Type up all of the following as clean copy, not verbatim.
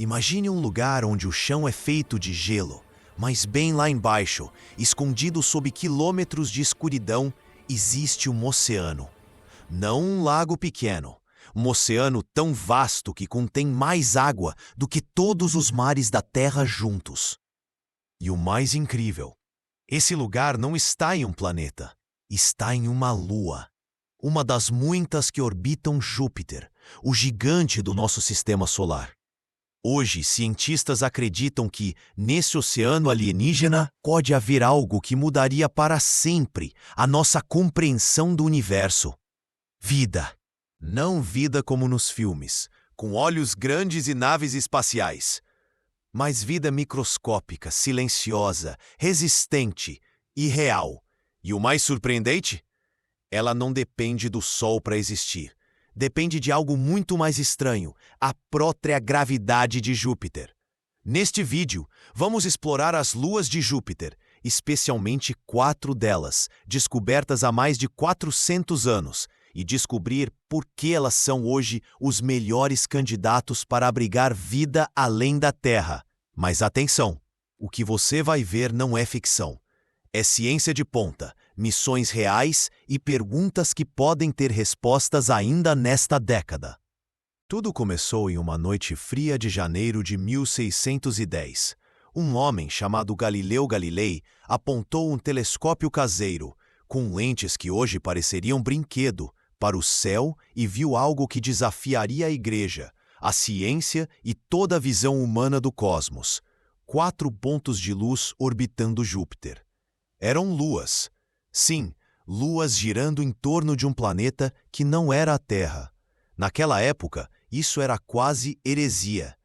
Imagine um lugar onde o chão é feito de gelo, mas bem lá embaixo, escondido sob quilômetros de escuridão, existe um oceano. Não um lago pequeno, um oceano tão vasto que contém mais água do que todos os mares da Terra juntos. E o mais incrível, esse lugar não está em um planeta, está em uma lua. Uma das muitas que orbitam Júpiter, o gigante do nosso sistema solar. Hoje, cientistas acreditam que, nesse oceano alienígena, pode haver algo que mudaria para sempre a nossa compreensão do universo. Vida. Não vida como nos filmes, com olhos grandes e naves espaciais. Mas vida microscópica, silenciosa, resistente e real. E o mais surpreendente? Ela não depende do Sol para existir. Depende de algo muito mais estranho, a própria gravidade de Júpiter. Neste vídeo, vamos explorar as luas de Júpiter, especialmente 4 delas, descobertas há mais de 400 anos, e descobrir por que elas são hoje os melhores candidatos para abrigar vida além da Terra. Mas atenção, o que você vai ver não é ficção. É ciência de ponta, missões reais e perguntas que podem ter respostas ainda nesta década. Tudo começou em uma noite fria de janeiro de 1610. Um homem chamado Galileu Galilei apontou um telescópio caseiro, com lentes que hoje pareceriam brinquedo, para o céu e viu algo que desafiaria a Igreja, a ciência e toda a visão humana do cosmos. 4 pontos de luz orbitando Júpiter. Eram luas. Sim, luas girando em torno de um planeta que não era a Terra. Naquela época, isso era quase heresia.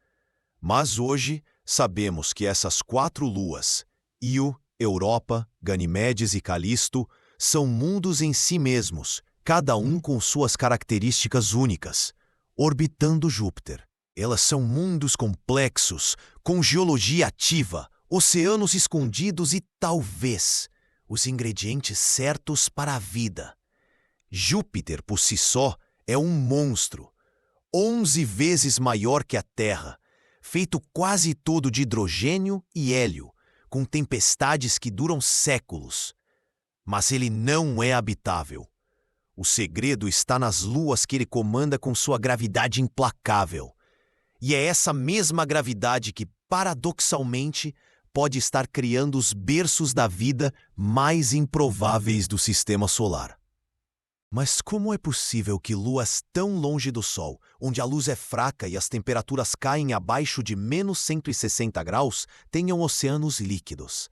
Mas hoje, sabemos que essas 4 luas, Io, Europa, Ganimedes e Calisto, são mundos em si mesmos, cada um com suas características únicas, orbitando Júpiter. Elas são mundos complexos, com geologia ativa, oceanos escondidos e, talvez, os ingredientes certos para a vida. Júpiter, por si só, é um monstro, 11 vezes maior que a Terra, feito quase todo de hidrogênio e hélio, com tempestades que duram séculos. Mas ele não é habitável. O segredo está nas luas que ele comanda com sua gravidade implacável. E é essa mesma gravidade que, paradoxalmente, pode estar criando os berços da vida mais improváveis do sistema solar. Mas como é possível que luas tão longe do Sol, onde a luz é fraca e as temperaturas caem abaixo de menos 160 graus, tenham oceanos líquidos?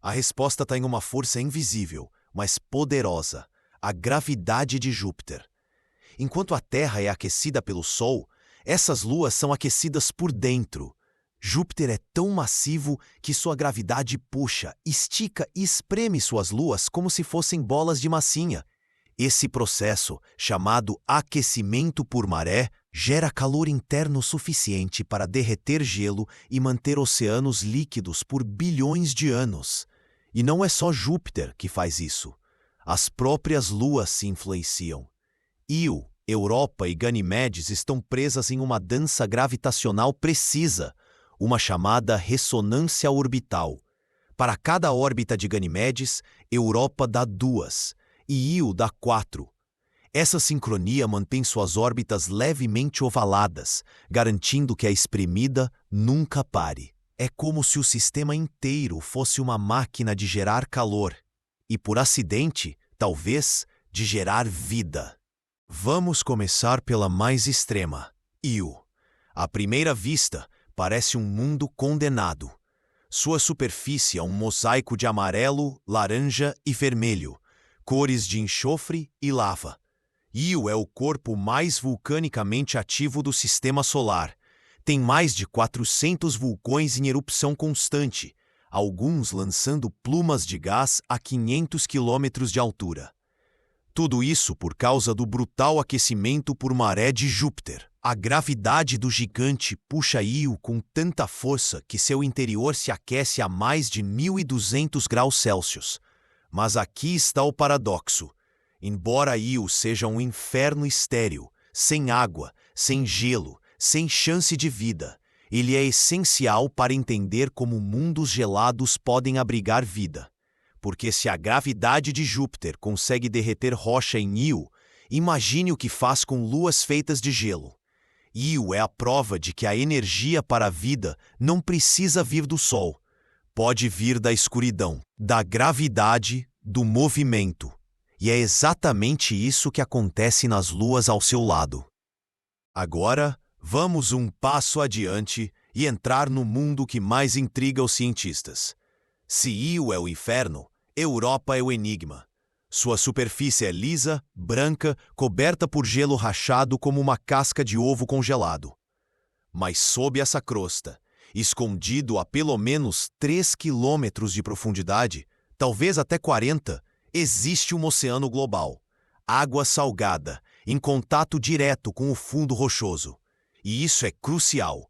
A resposta está em uma força invisível, mas poderosa, a gravidade de Júpiter. Enquanto a Terra é aquecida pelo Sol, essas luas são aquecidas por dentro. Júpiter é tão massivo que sua gravidade puxa, estica e espreme suas luas como se fossem bolas de massinha. Esse processo, chamado aquecimento por maré, gera calor interno suficiente para derreter gelo e manter oceanos líquidos por bilhões de anos. E não é só Júpiter que faz isso. As próprias luas se influenciam. Io, Europa e Ganimedes estão presas em uma dança gravitacional precisa, uma chamada ressonância orbital. Para cada órbita de Ganimedes, Europa dá 2 e Io dá 4. Essa sincronia mantém suas órbitas levemente ovaladas, garantindo que a espremida nunca pare. É como se o sistema inteiro fosse uma máquina de gerar calor e, por acidente, talvez, de gerar vida. Vamos começar pela mais extrema, Io. À primeira vista, parece um mundo condenado. Sua superfície é um mosaico de amarelo, laranja e vermelho, cores de enxofre e lava. Io é o corpo mais vulcanicamente ativo do sistema solar. Tem mais de 400 vulcões em erupção constante, alguns lançando plumas de gás a 500 quilômetros de altura. Tudo isso por causa do brutal aquecimento por maré de Júpiter. A gravidade do gigante puxa Io com tanta força que seu interior se aquece a mais de 1.200 graus Celsius. Mas aqui está o paradoxo. Embora Io seja um inferno estéril, sem água, sem gelo, sem chance de vida, Ele é essencial para entender como mundos gelados podem abrigar vida. Porque se a gravidade de Júpiter consegue derreter rocha em Io, imagine o que faz com luas feitas de gelo. Io é a prova de que a energia para a vida não precisa vir do Sol. Pode vir da escuridão, da gravidade, do movimento. E é exatamente isso que acontece nas luas ao seu lado. Agora, vamos um passo adiante e entrar no mundo que mais intriga os cientistas. Se Io é o inferno, Europa é o enigma. Sua superfície é lisa, branca, coberta por gelo rachado como uma casca de ovo congelado. Mas sob essa crosta, escondido a pelo menos 3 quilômetros de profundidade, talvez até 40, existe um oceano global. Água salgada, em contato direto com o fundo rochoso. E isso é crucial,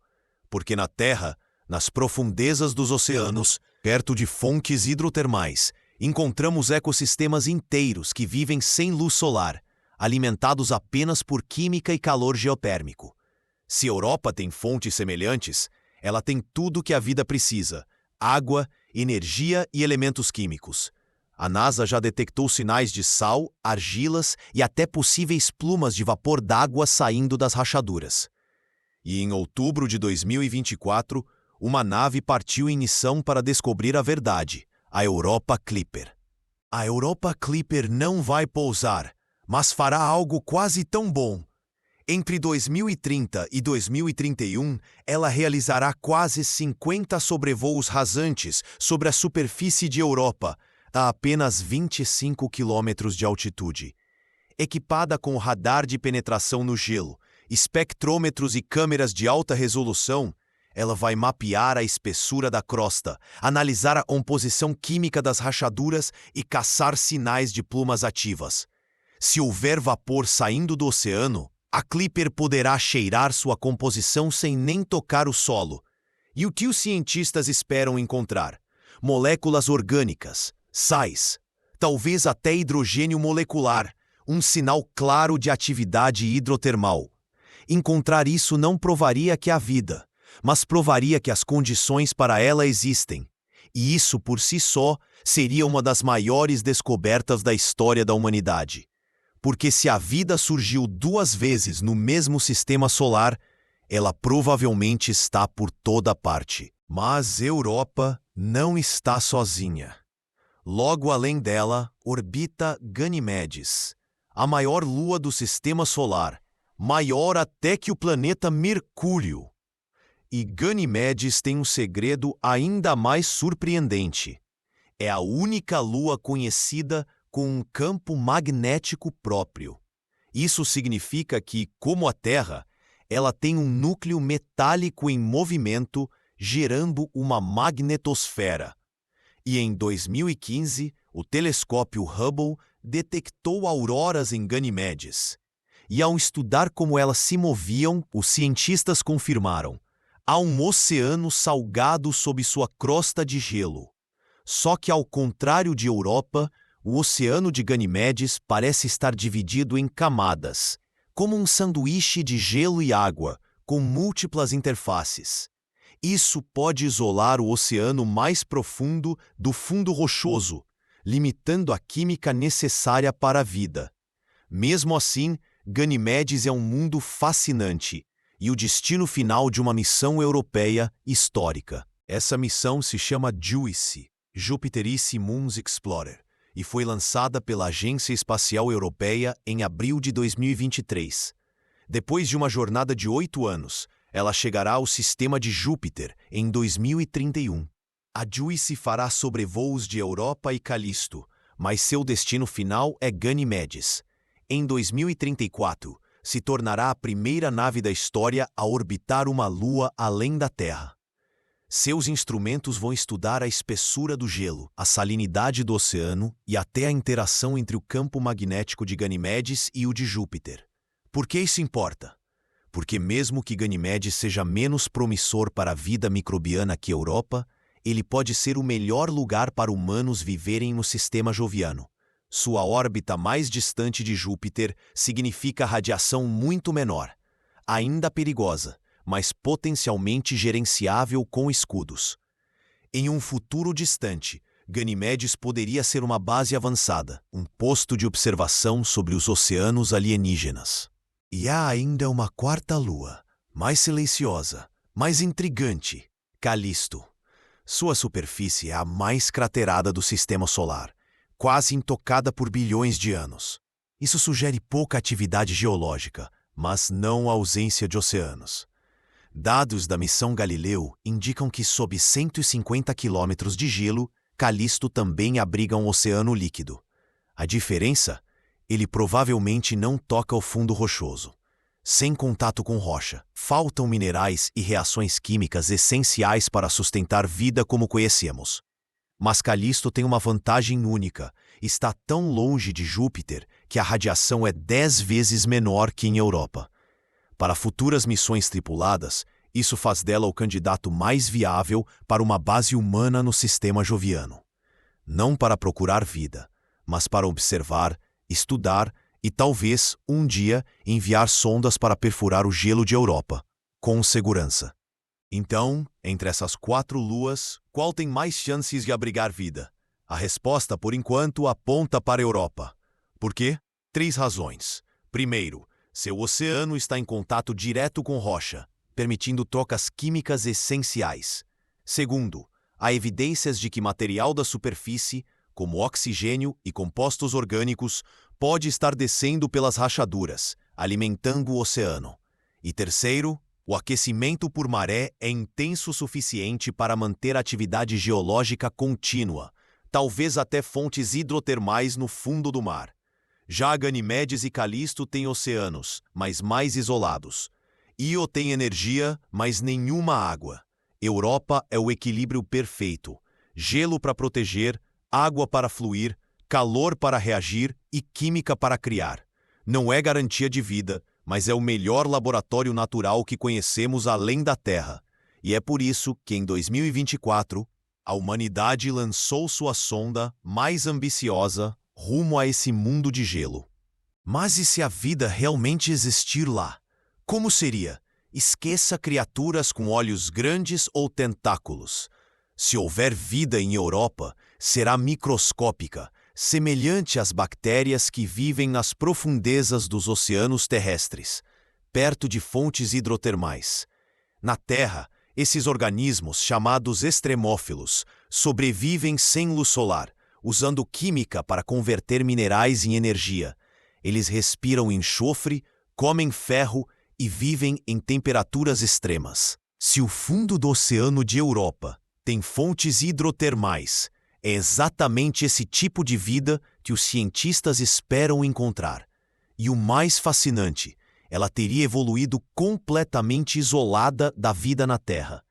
porque na Terra, nas profundezas dos oceanos, perto de fontes hidrotermais, encontramos ecossistemas inteiros que vivem sem luz solar, alimentados apenas por química e calor geotérmico. Se a Europa tem fontes semelhantes, ela tem tudo o que a vida precisa: água, energia e elementos químicos. A NASA já detectou sinais de sal, argilas e até possíveis plumas de vapor d'água saindo das rachaduras. E em outubro de 2024, uma nave partiu em missão para descobrir a verdade: a Europa Clipper. A Europa Clipper não vai pousar, mas fará algo quase tão bom. Entre 2030 e 2031, ela realizará quase 50 sobrevoos rasantes sobre a superfície de Europa, a apenas 25 quilômetros de altitude. Equipada com radar de penetração no gelo, espectrômetros e câmeras de alta resolução, ela vai mapear a espessura da crosta, analisar a composição química das rachaduras e caçar sinais de plumas ativas. Se houver vapor saindo do oceano, a Clipper poderá cheirar sua composição sem nem tocar o solo. E o que os cientistas esperam encontrar? Moléculas orgânicas, sais, talvez até hidrogênio molecular, um sinal claro de atividade hidrotermal. Encontrar isso não provaria que há vida, mas provaria que as condições para ela existem. E isso, por si só, seria uma das maiores descobertas da história da humanidade. Porque se a vida surgiu 2 vezes no mesmo sistema solar, ela provavelmente está por toda parte. Mas Europa não está sozinha. Logo além dela, orbita Ganimedes, a maior lua do sistema solar, maior até que o planeta Mercúrio. E Ganimedes tem um segredo ainda mais surpreendente. É a única lua conhecida com um campo magnético próprio. Isso significa que, como a Terra, ela tem um núcleo metálico em movimento, gerando uma magnetosfera. E em 2015, o telescópio Hubble detectou auroras em Ganimedes. E ao estudar como elas se moviam, os cientistas confirmaram: há um oceano salgado sob sua crosta de gelo. Só que, ao contrário de Europa, o oceano de Ganimedes parece estar dividido em camadas, como um sanduíche de gelo e água, com múltiplas interfaces. Isso pode isolar o oceano mais profundo do fundo rochoso, limitando a química necessária para a vida. Mesmo assim, Ganimedes é um mundo fascinante e o destino final de uma missão europeia histórica. Essa missão se chama JUICE, Jupiter-Icy Moons Explorer, e foi lançada pela Agência Espacial Europeia em abril de 2023. Depois de uma jornada de 8 anos, ela chegará ao sistema de Júpiter em 2031. A JUICE fará sobrevoos de Europa e Calisto, mas seu destino final é Ganimedes. Em 2034, se tornará a primeira nave da história a orbitar uma lua além da Terra. Seus instrumentos vão estudar a espessura do gelo, a salinidade do oceano e até a interação entre o campo magnético de Ganimedes e o de Júpiter. Por que isso importa? Porque mesmo que Ganimedes seja menos promissor para a vida microbiana que Europa, ele pode ser o melhor lugar para humanos viverem no sistema joviano. Sua órbita mais distante de Júpiter significa radiação muito menor, ainda perigosa, mas potencialmente gerenciável com escudos. Em um futuro distante, Ganimedes poderia ser uma base avançada, um posto de observação sobre os oceanos alienígenas. E há ainda uma quarta lua, mais silenciosa, mais intrigante, Calisto. Sua superfície é a mais craterada do Sistema Solar, quase intocada por bilhões de anos. Isso sugere pouca atividade geológica, mas não a ausência de oceanos. Dados da missão Galileu indicam que, sob 150 quilômetros de gelo, Calisto também abriga um oceano líquido. A diferença? Ele provavelmente não toca o fundo rochoso. Sem contato com rocha, faltam minerais e reações químicas essenciais para sustentar vida como conhecemos. Mas Calisto tem uma vantagem única: está tão longe de Júpiter que a radiação é 10 vezes menor que em Europa. Para futuras missões tripuladas, isso faz dela o candidato mais viável para uma base humana no sistema joviano. Não para procurar vida, mas para observar, estudar e talvez, um dia, enviar sondas para perfurar o gelo de Europa, com segurança. Então, entre essas 4 luas, qual tem mais chances de abrigar vida? A resposta, por enquanto, aponta para a Europa. Por quê? 3 razões. Primeiro, seu oceano está em contato direto com rocha, permitindo trocas químicas essenciais. Segundo, há evidências de que material da superfície, como oxigênio e compostos orgânicos, pode estar descendo pelas rachaduras, alimentando o oceano. E terceiro, o aquecimento por maré é intenso o suficiente para manter a atividade geológica contínua, talvez até fontes hidrotermais no fundo do mar. Já Ganimedes e Calisto têm oceanos, mas mais isolados. Io tem energia, mas nenhuma água. Europa é o equilíbrio perfeito. Gelo para proteger, água para fluir, calor para reagir e química para criar. Não é garantia de vida, mas é o melhor laboratório natural que conhecemos além da Terra. E é por isso que, em 2024, a humanidade lançou sua sonda mais ambiciosa rumo a esse mundo de gelo. Mas e se a vida realmente existir lá? Como seria? Esqueça criaturas com olhos grandes ou tentáculos. Se houver vida em Europa, será microscópica, semelhante às bactérias que vivem nas profundezas dos oceanos terrestres, perto de fontes hidrotermais. Na Terra, esses organismos, chamados extremófilos, sobrevivem sem luz solar, usando química para converter minerais em energia. Eles respiram enxofre, comem ferro e vivem em temperaturas extremas. Se o fundo do oceano de Europa tem fontes hidrotermais, é exatamente esse tipo de vida que os cientistas esperam encontrar. E o mais fascinante, ela teria evoluído completamente isolada da vida na Terra.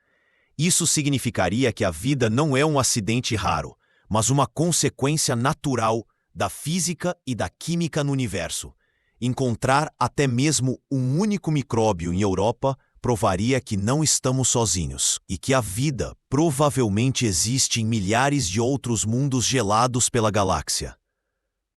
Isso significaria que a vida não é um acidente raro, mas uma consequência natural da física e da química no universo. Encontrar até mesmo um único micróbio em Europa provaria que não estamos sozinhos e que a vida provavelmente existe em milhares de outros mundos gelados pela galáxia.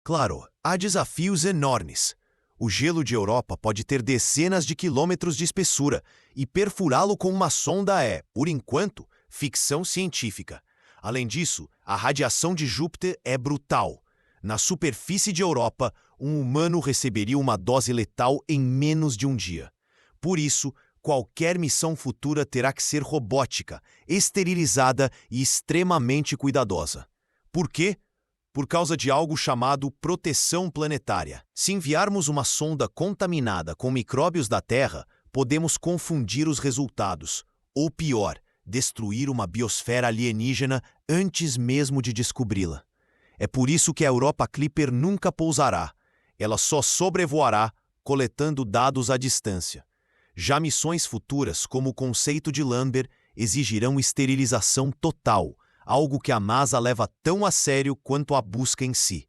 Claro, há desafios enormes. O gelo de Europa pode ter dezenas de quilômetros de espessura e perfurá-lo com uma sonda é, por enquanto, ficção científica. Além disso, a radiação de Júpiter é brutal. Na superfície de Europa, um humano receberia uma dose letal em menos de um dia. Por isso, qualquer missão futura terá que ser robótica, esterilizada e extremamente cuidadosa. Por quê? Por causa de algo chamado proteção planetária. Se enviarmos uma sonda contaminada com micróbios da Terra, podemos confundir os resultados, ou pior, destruir uma biosfera alienígena antes mesmo de descobri-la. É por isso que a Europa Clipper nunca pousará. Ela só sobrevoará, coletando dados à distância. Já missões futuras, como o conceito de Lander, exigirão esterilização total, algo que a NASA leva tão a sério quanto a busca em si.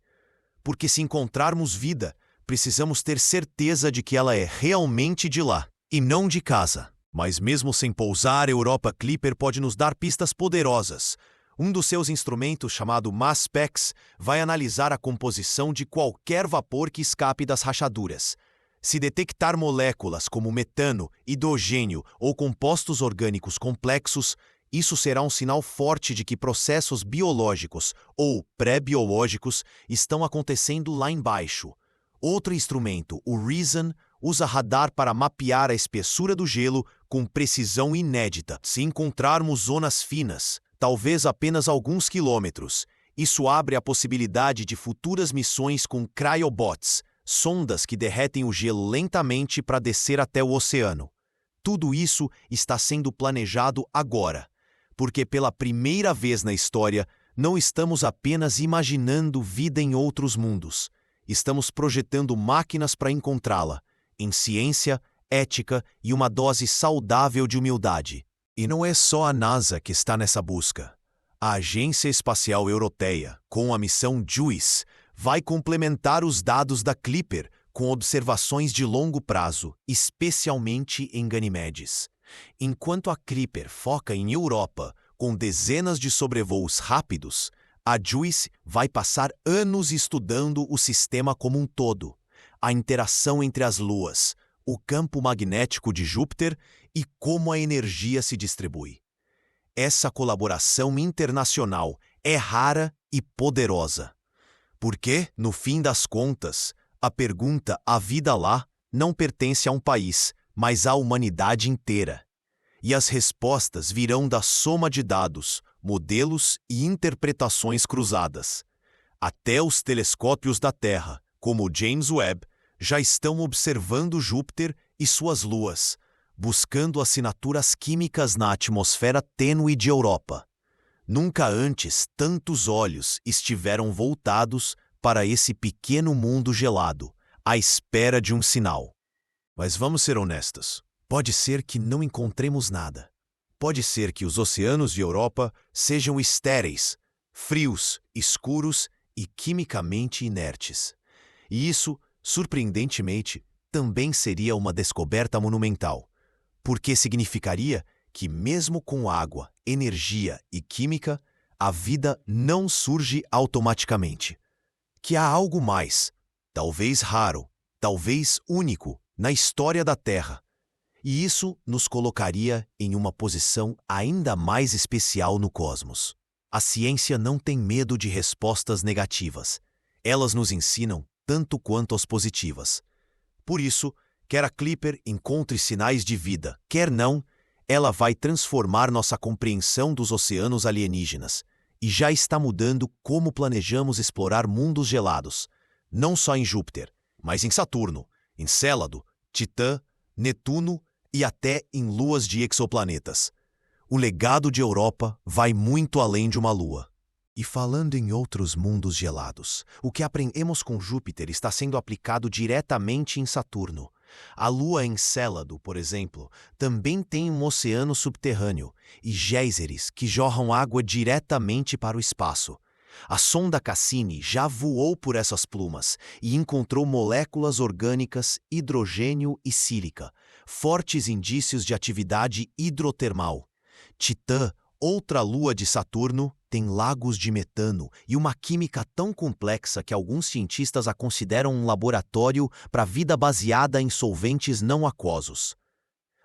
Porque se encontrarmos vida, precisamos ter certeza de que ela é realmente de lá, e não de casa. Mas mesmo sem pousar, a Europa Clipper pode nos dar pistas poderosas. Um dos seus instrumentos, chamado MASSPEX, vai analisar a composição de qualquer vapor que escape das rachaduras. Se detectar moléculas como metano, hidrogênio ou compostos orgânicos complexos, isso será um sinal forte de que processos biológicos ou pré-biológicos estão acontecendo lá embaixo. Outro instrumento, o REASON, usa radar para mapear a espessura do gelo com precisão inédita. Se encontrarmos zonas finas, talvez apenas alguns quilômetros, isso abre a possibilidade de futuras missões com cryobots, sondas que derretem o gelo lentamente para descer até o oceano. Tudo isso está sendo planejado agora, porque pela primeira vez na história, não estamos apenas imaginando vida em outros mundos. Estamos projetando máquinas para encontrá-la, em ciência, ética e uma dose saudável de humildade. E não é só a NASA que está nessa busca. A Agência Espacial Europeia, com a missão JUICE, vai complementar os dados da Clipper com observações de longo prazo, especialmente em Ganimedes. Enquanto a Clipper foca em Europa, com dezenas de sobrevoos rápidos, a JUICE vai passar anos estudando o sistema como um todo, a interação entre as luas, o campo magnético de Júpiter e como a energia se distribui. Essa colaboração internacional é rara e poderosa. Porque, no fim das contas, a pergunta "a vida lá" não pertence a um país, mas à humanidade inteira. E as respostas virão da soma de dados, modelos e interpretações cruzadas. Até os telescópios da Terra, como o James Webb, já estão observando Júpiter e suas luas, buscando assinaturas químicas na atmosfera tênue de Europa. Nunca antes tantos olhos estiveram voltados para esse pequeno mundo gelado, à espera de um sinal. Mas vamos ser honestos. Pode ser que não encontremos nada. Pode ser que os oceanos de Europa sejam estéreis, frios, escuros e quimicamente inertes. E isso, surpreendentemente, também seria uma descoberta monumental, porque significaria que, mesmo com água, energia e química, a vida não surge automaticamente. Que há algo mais, talvez raro, talvez único, na história da Terra. E isso nos colocaria em uma posição ainda mais especial no cosmos. A ciência não tem medo de respostas negativas. Elas nos ensinam tanto quanto as positivas. Por isso, quer a Clipper encontre sinais de vida, quer não, ela vai transformar nossa compreensão dos oceanos alienígenas e já está mudando como planejamos explorar mundos gelados, não só em Júpiter, mas em Saturno, Encélado, Titã, Netuno e até em luas de exoplanetas. O legado de Europa vai muito além de uma lua. E falando em outros mundos gelados, o que aprendemos com Júpiter está sendo aplicado diretamente em Saturno. A lua Encélado, por exemplo, também tem um oceano subterrâneo e géiseres que jorram água diretamente para o espaço. A sonda Cassini já voou por essas plumas e encontrou moléculas orgânicas, hidrogênio e sílica, fortes indícios de atividade hidrotermal. Titã, outra lua de Saturno, tem lagos de metano e uma química tão complexa que alguns cientistas a consideram um laboratório para vida baseada em solventes não aquosos.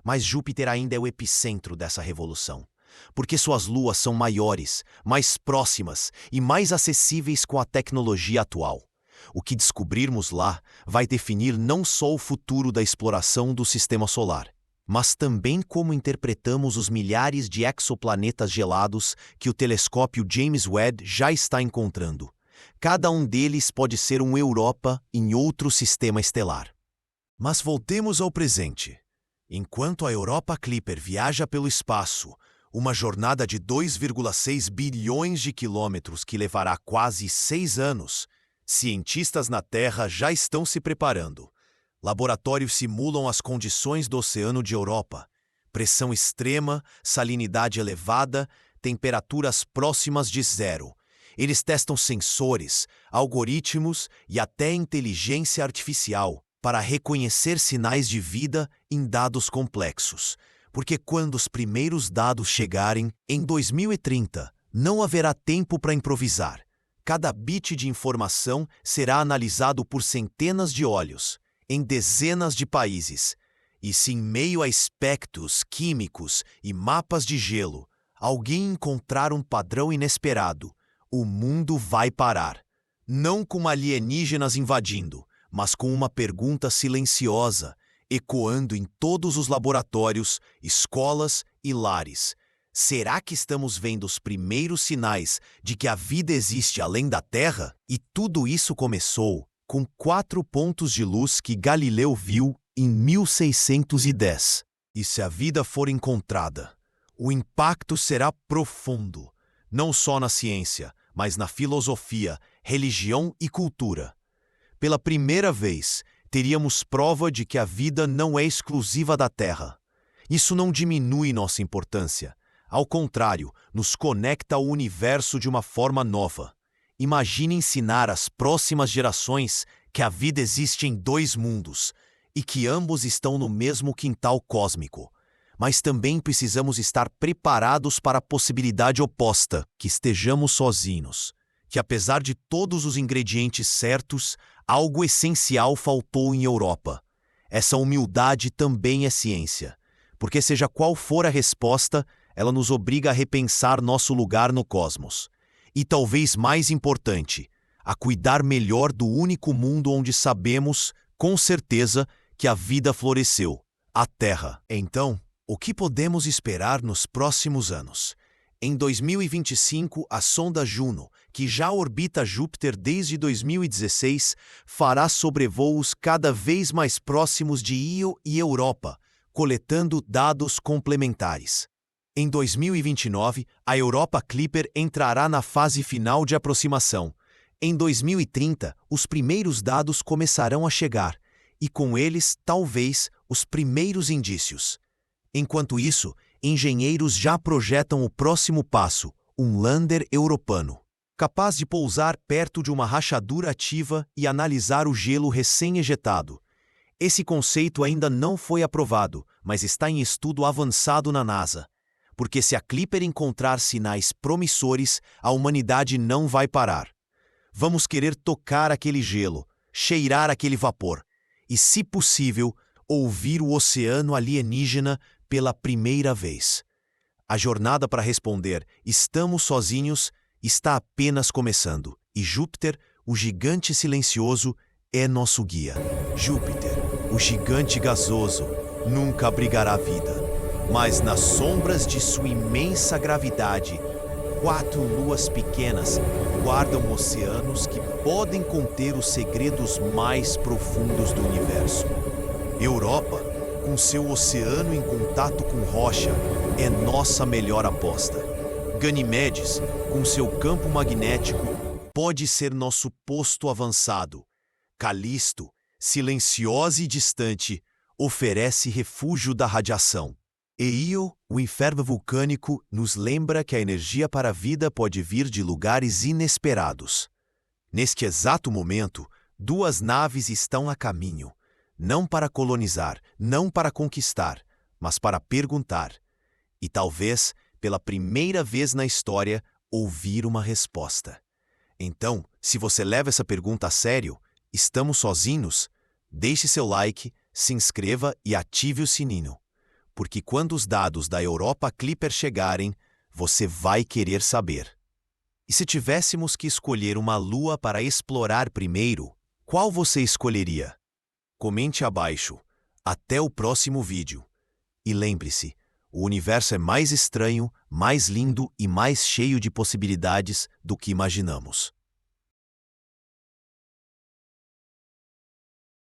Mas Júpiter ainda é o epicentro dessa revolução, porque suas luas são maiores, mais próximas e mais acessíveis com a tecnologia atual. O que descobrirmos lá vai definir não só o futuro da exploração do Sistema Solar, mas também como interpretamos os milhares de exoplanetas gelados que o telescópio James Webb já está encontrando. Cada um deles pode ser um Europa em outro sistema estelar. Mas voltemos ao presente. Enquanto a Europa Clipper viaja pelo espaço, uma jornada de 2,6 bilhões de quilômetros que levará quase 6 anos, cientistas na Terra já estão se preparando. Laboratórios simulam as condições do oceano de Europa. Pressão extrema, salinidade elevada, temperaturas próximas de zero. Eles testam sensores, algoritmos e até inteligência artificial para reconhecer sinais de vida em dados complexos. Porque quando os primeiros dados chegarem, em 2030, não haverá tempo para improvisar. Cada bit de informação será analisado por centenas de olhos. em dezenas de países. E se em meio a espectros químicos e mapas de gelo, alguém encontrar um padrão inesperado, o mundo vai parar. Não com alienígenas invadindo, mas com uma pergunta silenciosa, ecoando em todos os laboratórios, escolas e lares. Será que estamos vendo os primeiros sinais de que a vida existe além da Terra? E tudo isso começou com 4 pontos de luz que Galileu viu em 1610. E se a vida for encontrada, o impacto será profundo, não só na ciência, mas na filosofia, religião e cultura. Pela primeira vez, teríamos prova de que a vida não é exclusiva da Terra. Isso não diminui nossa importância. Ao contrário, nos conecta ao universo de uma forma nova. Imagine ensinar às próximas gerações que a vida existe em 2 mundos e que ambos estão no mesmo quintal cósmico. Mas também precisamos estar preparados para a possibilidade oposta, que estejamos sozinhos. Que apesar de todos os ingredientes certos, algo essencial faltou em Europa. Essa humildade também é ciência, porque seja qual for a resposta, ela nos obriga a repensar nosso lugar no cosmos. E talvez mais importante, a cuidar melhor do único mundo onde sabemos, com certeza, que a vida floresceu, a Terra. Então, o que podemos esperar nos próximos anos? Em 2025, a sonda Juno, que já orbita Júpiter desde 2016, fará sobrevoos cada vez mais próximos de Io e Europa, coletando dados complementares. Em 2029, a Europa Clipper entrará na fase final de aproximação. Em 2030, os primeiros dados começarão a chegar, e com eles, talvez, os primeiros indícios. Enquanto isso, engenheiros já projetam o próximo passo, um lander europano, capaz de pousar perto de uma rachadura ativa e analisar o gelo recém-ejetado. Esse conceito ainda não foi aprovado, mas está em estudo avançado na NASA. Porque se a Clipper encontrar sinais promissores, a humanidade não vai parar. Vamos querer tocar aquele gelo, cheirar aquele vapor e, se possível, ouvir o oceano alienígena pela primeira vez. A jornada para responder "estamos sozinhos" está apenas começando, e Júpiter, o gigante silencioso, é nosso guia. Júpiter, o gigante gasoso, nunca abrigará a vida. Mas nas sombras de sua imensa gravidade, 4 luas pequenas guardam oceanos que podem conter os segredos mais profundos do universo. Europa, com seu oceano em contato com rocha, é nossa melhor aposta. Ganimedes, com seu campo magnético, pode ser nosso posto avançado. Calisto, silenciosa e distante, oferece refúgio da radiação. E Io, o inferno vulcânico, nos lembra que a energia para a vida pode vir de lugares inesperados. Neste exato momento, 2 naves estão a caminho, não para colonizar, não para conquistar, mas para perguntar. E talvez, pela primeira vez na história, ouvir uma resposta. Então, se você leva essa pergunta a sério, estamos sozinhos? Deixe seu like, se inscreva e ative o sininho. Porque quando os dados da Europa Clipper chegarem, você vai querer saber. E se tivéssemos que escolher uma lua para explorar primeiro, qual você escolheria? Comente abaixo. Até o próximo vídeo. E lembre-se, o universo é mais estranho, mais lindo e mais cheio de possibilidades do que imaginamos.